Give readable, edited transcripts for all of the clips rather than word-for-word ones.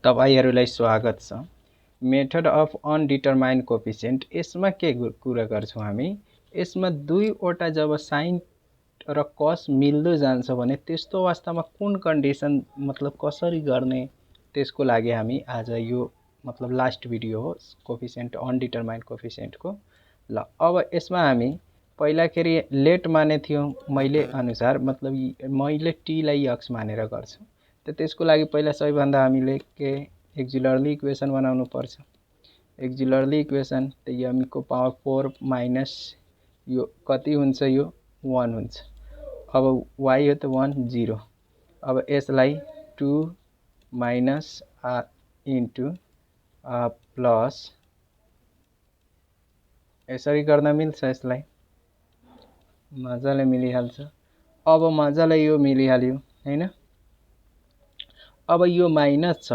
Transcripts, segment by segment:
तपाईहरुलाई स्वागत छ। मेथड अफ अनडिटरमाइन्ड कोएफिसिएन्ट यसमा के कुरा गर्छौं हामी? यसमा दुईवटा जब साइन र कस मिल्दो जान्छ भने त्यस्तो अवस्थामा कुन कन्डिसन मतलब कसरी गर्ने त्यसको लागि हामी आज यो मतलब लास्ट भिडियो हो कोएफिसिएन्ट अनडिटरमाइन्ड कोएफिसिएन्ट को। ल अब यसमा हामी पहिलाखेरि लेट माने थियो मैले अनुसार मतलब मैले t लाई x मानेर गर्छु। त त्यसको लागि पहिला सबैभन्दा हामीले के एक्जिलरली इक्वेसन बनाउनु पर्छ। एक्जिलरली इक्वेसन त m को पावर 4 माइनस यो कति हुन्छ यो 1 हुन्छ। अब y हो त 1 0। अब यसलाई 2 माइनस इन्टु प्लस यसरी गर्न मिल्छ। यसलाई मजाले मिलिहाल्छ। अब मजाले यो मिलिहाल्यो हैन। अब यो माइनस छ,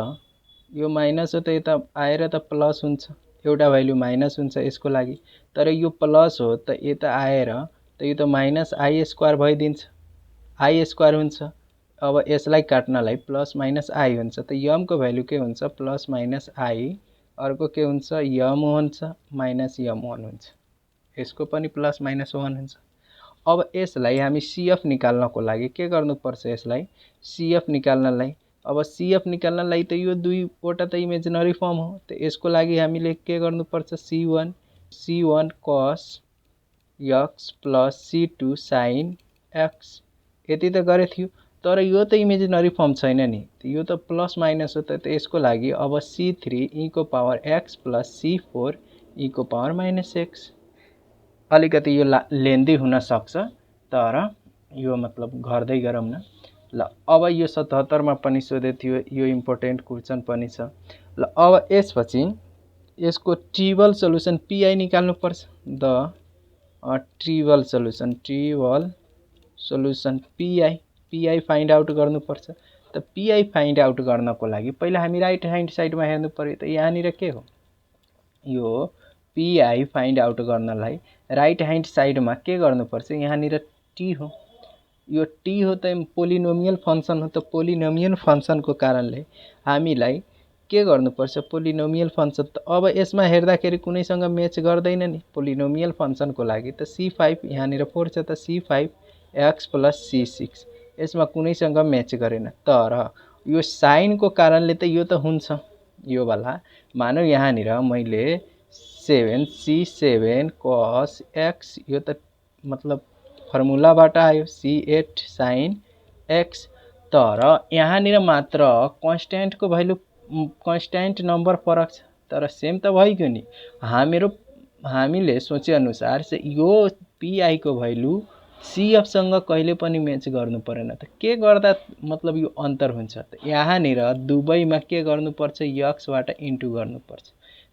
यो माइनस हो त यता आएर त प्लस हुन्छ, एउटा भ्यालु माइनस हुन्छ यसको लागि। तर यो प्लस हो त यता आएर त यो त माइनस आई स्क्वायर भइदिन्छ, आई स्क्वायर हुन्छ। अब यसलाई काट्नलाई प्लस माइनस आई हुन्छ त m को भ्यालु के हुन्छ प्लस माइनस आई, अर्को के हुन्छ m हुन्छ माइनस m1 हुन्छ, यसको पनि प्लस माइनस 1 हुन्छ। अब यसलाई हामी CF निकाल्नको लागि के गर्नुपर्छ? यसलाई CF निकाल्नलाई अब CF निकाल्नलाई त यो दुईवटा त इमेजिनरी फर्म हो त यसको लागि हामीले के गर्नुपर्छ? C1 cos x plus C2 sin x यति त गरे थियो। तर यो त इमेजिनरी फर्म छैन नि, यो त प्लस माइनस हो त यसको लागि अब C3 e को power x plus C4 e को पावर माइनस x। अलिकति यो लेन्दी हुन सक्छ तर यो मतलब गर्दै गरौँ न। ल अब यो 77 मा पनि सोधे थियो, यो इम्पोर्टेन्ट क्वेशन पनि छ। ल अब यसपछि यसको ट्रिबल सोलुसन पी निकाल्नु पर्छ। The trial solution P find out गर्नु पर्छ। त पी फाइन्ड आउट गर्नको लागि पहिला हामी राइट ह्यान्ड साइडमा हेर्नु पर्यो। त यहाँनिर के हो? यो पी फाइन्ड आउट गर्नलाई राइट ह्यान्ड साइडमा के गर्नुपर्छ? यहाँनिर टी हो, यो टी हो त पोलिनोमियल फंक्सन हो। त पोलिनोमियल फंक्सनको कारणले हामीलाई के गर्नुपर्छ? पोलिनोमियल फंक्सन त अब यसमा हेर्दाखेरि कुनैसँग म्याच गर्दैन नि पोलिनोमियल फंक्सनको लागि। त C5 यहाँनिर 4 छ त C5 x प्लस C6 यसमा कुनैसँग म्याच गरेन। तर यो साइनको कारणले त यो त हुन्छ यो वाला। मानौ यहाँनिर मैले 7 C7 cos x यो त मतलब फर्मुलाबाट आयो C8 sin x। तर यहाँनिर मात्र कन्स्ट्यान्ट को भ्यालु कन्स्ट्यान्ट नम्बर फरक छ तर सेम त भइगयो नि। हामीले सोचे अनुसार से यो पी को भ्यालु CF सँग कहिले पनि म्याच गर्नु परेन। त के गर्दा मतलब यो अन्तर हुन्छ? त यहाँनिर दुबईमा के गर्नुपर्छ? x बाट इन्टु गर्नुपर्छ।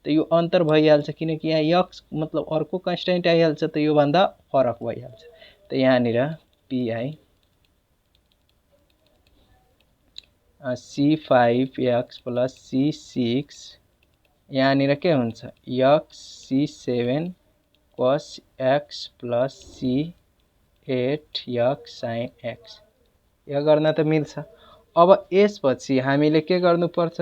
त यो अन्तर भइहाल्छ किनकि यहाँ x मतलब अर्को कन्स्ट्यान्ट आइहाल्छ त यो भन्दा फरक भइहाल्छ। त यहाँनिर पी C5x प्लस C6 यहाँनिर के हुन्छ? x C7 cos x plus C8 x sin x यो गर्न त मिल्छ। अब यसपछि हामीले के गर्नुपर्छ?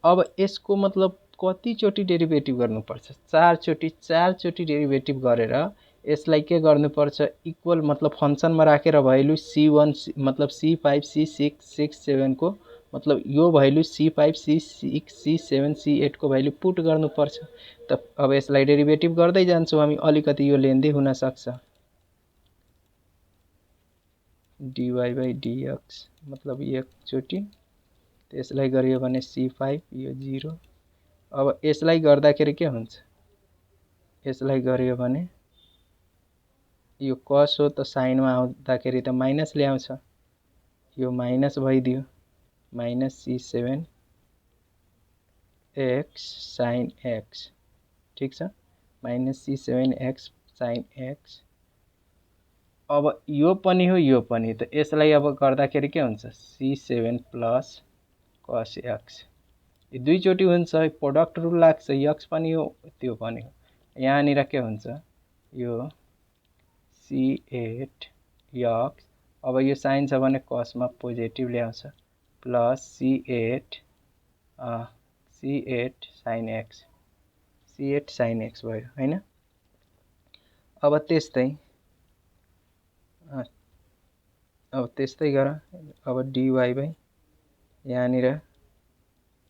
अब यसको मतलब कति चोटी डेरिभेटिभ गर्नुपर्छ? 4 चोटी डेरिभेटिभ गरेर यसलाई के गर्नुपर्छ? इक्वल मतलब फंक्सनमा राखेर भ्यालु C1 मतलब C5 C6 6 7 को मतलब यो value C5 C6 C7 C8 को भ्यालु पुट गर्नुपर्छ। त अब यसलाई डेरिभेटिभ गर्दै जान्छौं हामी, अलिकति यो लेन्दी हुन सक्छ। dy by dx मतलब एक चोटी त्यसलाई गरियो भने C5 यो 0। अब यसलाई गर्दाखेरि के हुन्छ? यसलाई गरियो भने यो cos हो त sin मा आउँदाखेरि त माइनस ल्याउँछ, यो माइनस भइदियो minus C7 x sin x ठीक छ, minus C7 x sin x। अब यो पनि हो यो पनि त यसलाई अब गर्दाखेरि के हुन्छ? C7 प्लस cos x यो दुई चोटी हुन्छ, प्रोडक्ट रुल लाग्छ, x पनि हो त्यो पनि हो। यहाँनिर के हुन्छ? यो C8 x अब यो साइन छ भने cos मा पोजिटिभ ल्याउँछ plus C8 C8 sin x C8 sin x भयो हैन। अब त्यस्तै गर। अब dy बाई यहाँनिर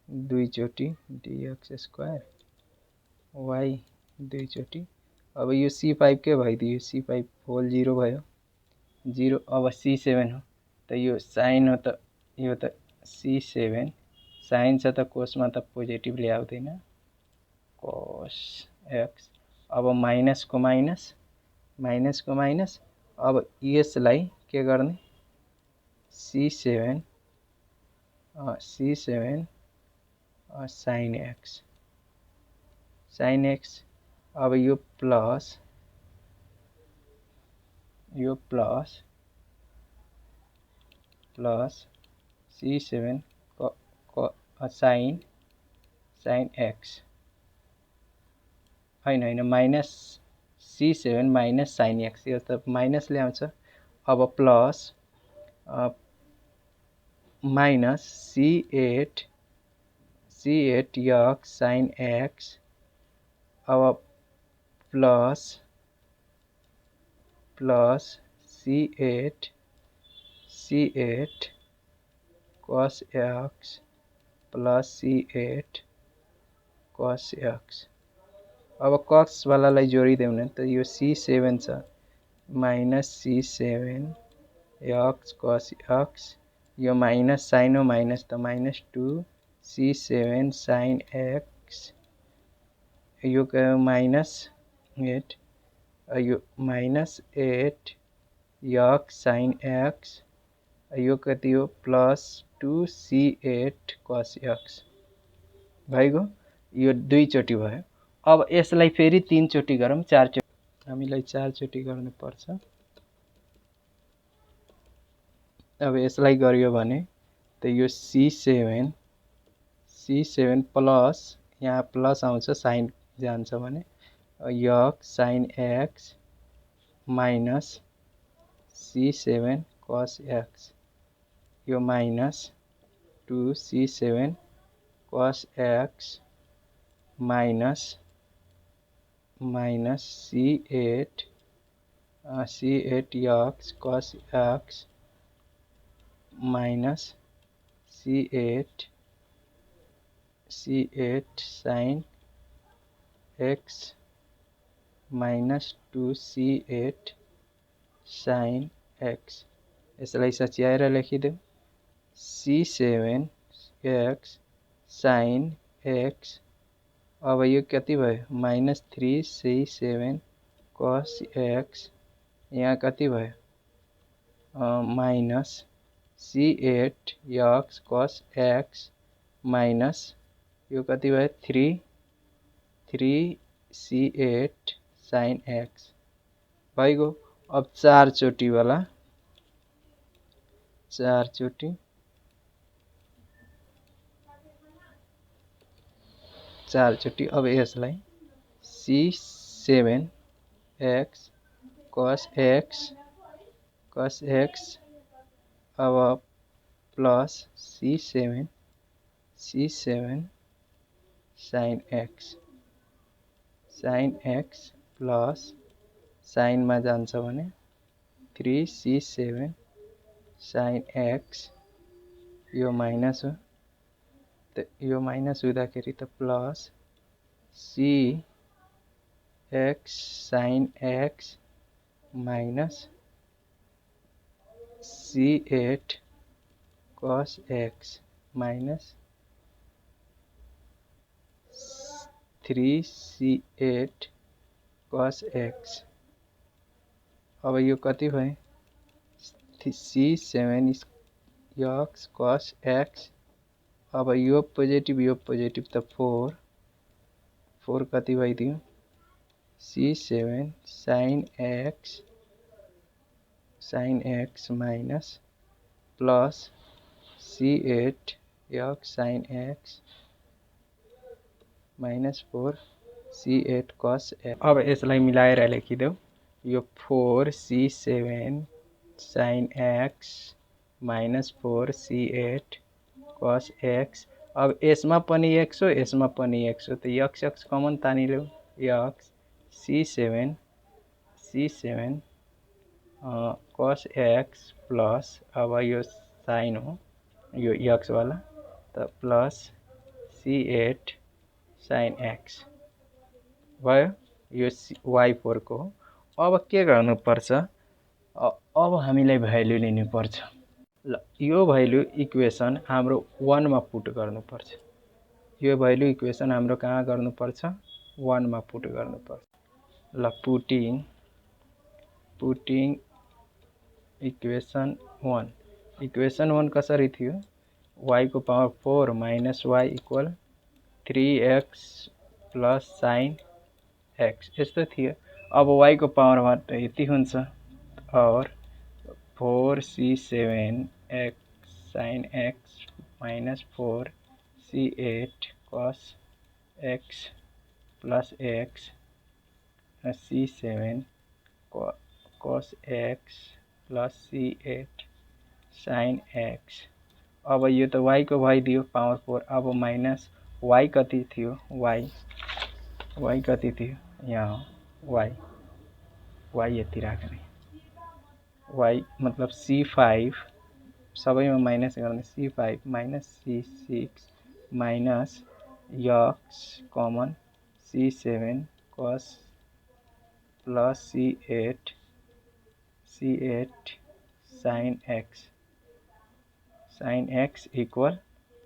दुईचोटी dx स्क्वायर y दुईचोटी। अब यो C5 के भइदियो, C5 होल 0 भयो 0। अब C7 हो त यो साइन हो त यो त C7 साइन छ त कोसमा त पोजिटिभ ल्याउँदैन cos x। अब माइनसको माइनस अब यसलाई के गर्ने C7 sin x। अब यो प्लस C7 sin x हैन minus C7 minus sin x यो त माइनस ल्याउँछ। अब plus minus C8 x sin x। अब plus C8 cos x plus C8 cos x। अब cos वालालाई जोडिदेऊ न त यो C7 छ minus C7 x cos x यो माइनस साइन हो माइनस त माइनस 2 C7 sin x यो माइनस 8 यो माइनस 8 x sin x यो कति हो प्लस 2 C8 cos x भइगयो। यो दुईचोटी भयो। अब यसलाई फेरि तीनचोटी गरौँ, चारचोटी हामीलाई चारचोटी गर्नु पर्छ। अब यसलाई गरियो भने त यो C7 प्लस यहाँ प्लस आउँछ साइन जान्छ भने x sin x minus C7 cos x यो minus 2 C7 cos x minus C8 x cos x minus C8 sin x minus 2 C8 sin x यसलाई सच्याएर लेखिदेऊ C7 x sin x। अब यो कति भयो माइनस 3 C7 cos x यहाँ कति भयो minus C8 x cos x minus यो कति भयो 3 C8 sin x भइगयो। अब चारचोटी वाला चारचोटी अब यसलाई C7 x cos x अब plus C7 sin x plus साइनमा जान्छ भने 3 C7 sin x यो माइनस हो त यो माइनस हुँदाखेरि त plus C x sin x minus C8 cos x minus 3 C8 cos x। अब यो कति भयो C7 x cos x अब यो पोजिटिभ त 4 कति भइदियो C7 sin x minus plus C8 x sin x minus 4 C8 cos x। अब यसलाई मिलाएर लेखिदेऊ यो 4 C7 sin x minus 4 C8 cos x अब यसमा पनि x हो, यसमा पनि x हो, त x कमन तानिल्यौ, x c7 cos x plus अब यो साइन हो यो x वाला, त प्लस c8 sin x भयो। यो y4 को हो। अब के गर्नुपर्छ, अब हामीलाई भ्यालु लिनुपर्छ। ल यो भ्यालु इक्वेसन हाम्रो 1 मा पुट गर्नुपर्छ। यो भ्यालु इक्वेसन हाम्रो कहाँ गर्नुपर्छ, 1 मा पुट गर्नुपर्छ। ल पुटिङ इक्वेसन 1 कसरी थियो, y को power 4 minus y equal 3x plus sign x यस्तो थियो। अब y को पावरबाट यति हुन्छ, और 4c7x sin x minus 4c8 cos x plus x c7 cos x plus c8 sin x। अब यो त y को भइदियो पावर 4। अब माइनस y कति थियो, y कति थियो, यहाँ हो y यति राख्ने, y मतलब c5 सबैमा माइनस गर्ने, c5 minus c6 minus x common c7 cos plus c8 sin x equal,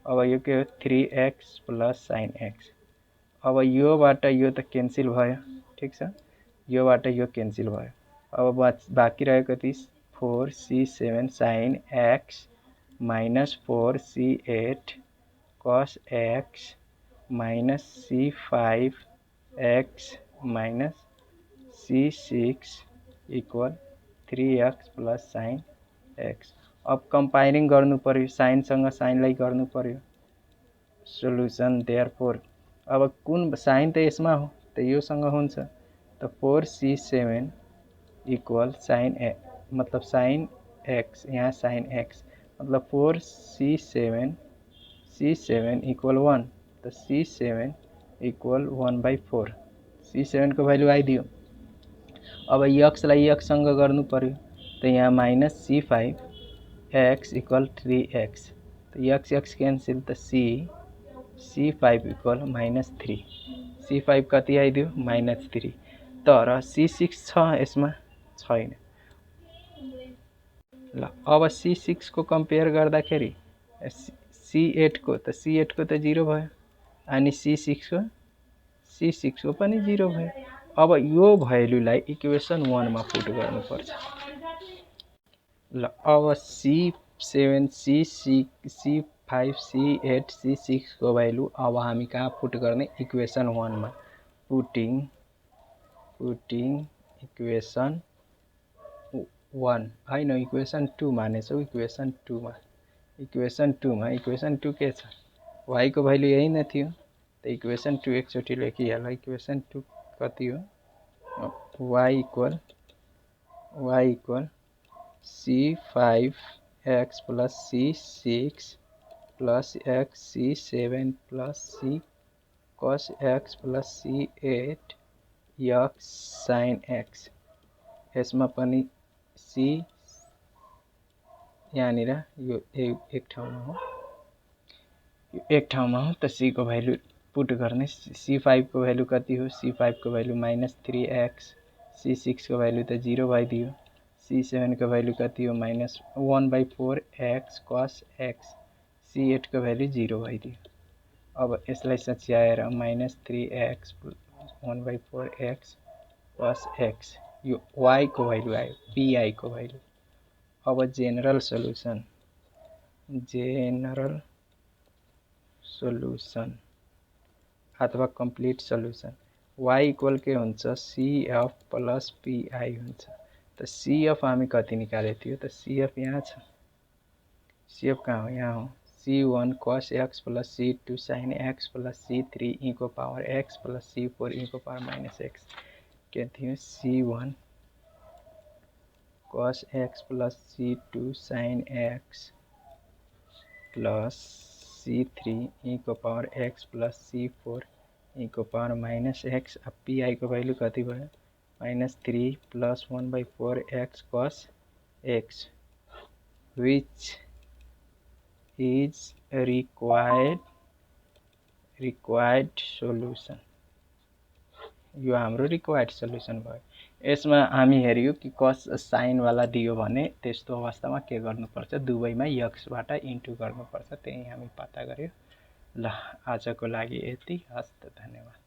अब यो के हो 3x प्लस sin x। अब योबाट यो त क्यान्सल भयो, ठीक छ, योबाट यो क्यान्सल भयो। अब बाँकी रह्यो कति, 4c7 sin x minus 4c8 cos x minus c5 x minus c6 equal 3x plus sin x। अब कम्पायरिङ गर्नु पर्यो, साइनसँग साइनलाई गर्नु पर्यो। सोल्युसन देयरफोर, अब कुन साइन त यसमा हो, त योसँग हुन्छ, त 4c7 इक्वल साइन मतलब साइन x, यहाँ साइन x मतलब 4c7 इक्वल 1, त c7 इक्वल 1/4, c7 को भ्यालु आइदियो। अब x लाई x सँग गर्नु पर्यो, त यहाँ minus c5 x equal 3x, त x क्यान्सल, त c5 इक्वल माइनस 3, c5 कति आइदियो, माइनस 3, तर c6 छ यसमा छैन। ल अब c6 को कम्पेयर गर्दाखेरि c8 को त 0 भयो, अनि c6 को पनि 0 भयो। अब यो भ्यालुलाई इक्वेसन 1 मा पुट गर्नुपर्छ। ल अब c7 c5 c8 c6 को भ्यालु अब हामी कहाँ पुट गर्ने, इक्वेसन 1 मा। पुटिङ इक्वेसन 1 हैन, इक्वेसन 2 मानेछौ, इक्वेसन 2 मा। इक्वेसन 2 के छ, y को भ्यालु यही नै थियो, त इक्वेसन 2 एकचोटि लेखिहाल। इक्वेसन 2 कति हो, y equal c5x plus c6 plus x c7 plus c cos x plus c8 x sin x। यसमा पनि c यहाँनिर यो एक ठाउँमा हो, त c को भ्यालु पुट गर्ने। c5 को भ्यालु कति हो, c5 को भ्यालु माइनस 3x, c6 को भ्यालु त 0 भइदियो, c7 को भ्यालु कति हो, minus 1/4x cos x, c8 को भ्यालु 0 भइदियो। अब यसलाई सच्याएर minus 3x 1/4x cos x, यो y को भ्यालु आयो, pi को भ्यालु। अब जेनरल सोल्युसन अथवा कम्प्लिट सोल्युसन, y इक्वल के हुन्छ, cf प्लस pi हुन्छ। त cf हामी कति निकालेको थियो, त cf यहाँ छ, cf कहाँ हो, यहाँ हो, c1 cos x plus c2 sin x plus c3 e को power x plus c4 e को पावर माइनस x के थियो, c1 cos x plus c2 sin x plus C3 e को power x plus C4 e को power minus x। अब pi को value कति भयो -3 plus 1/4 x cos x which is required solution। यो हाम्रो रिक्वायर्ड सल्युसन भयो। यसमा हामी हेर्यौ कि cos साइन वाला दियो भने त्यस्तो अवस्थामा के गर्नुपर्छ, दुवैमा x बाट इन्टु गर्नुपर्छ, त्यही हामी पत्ता गर्यौ। ल आजको लागि यति। हस्त, धन्यवाद।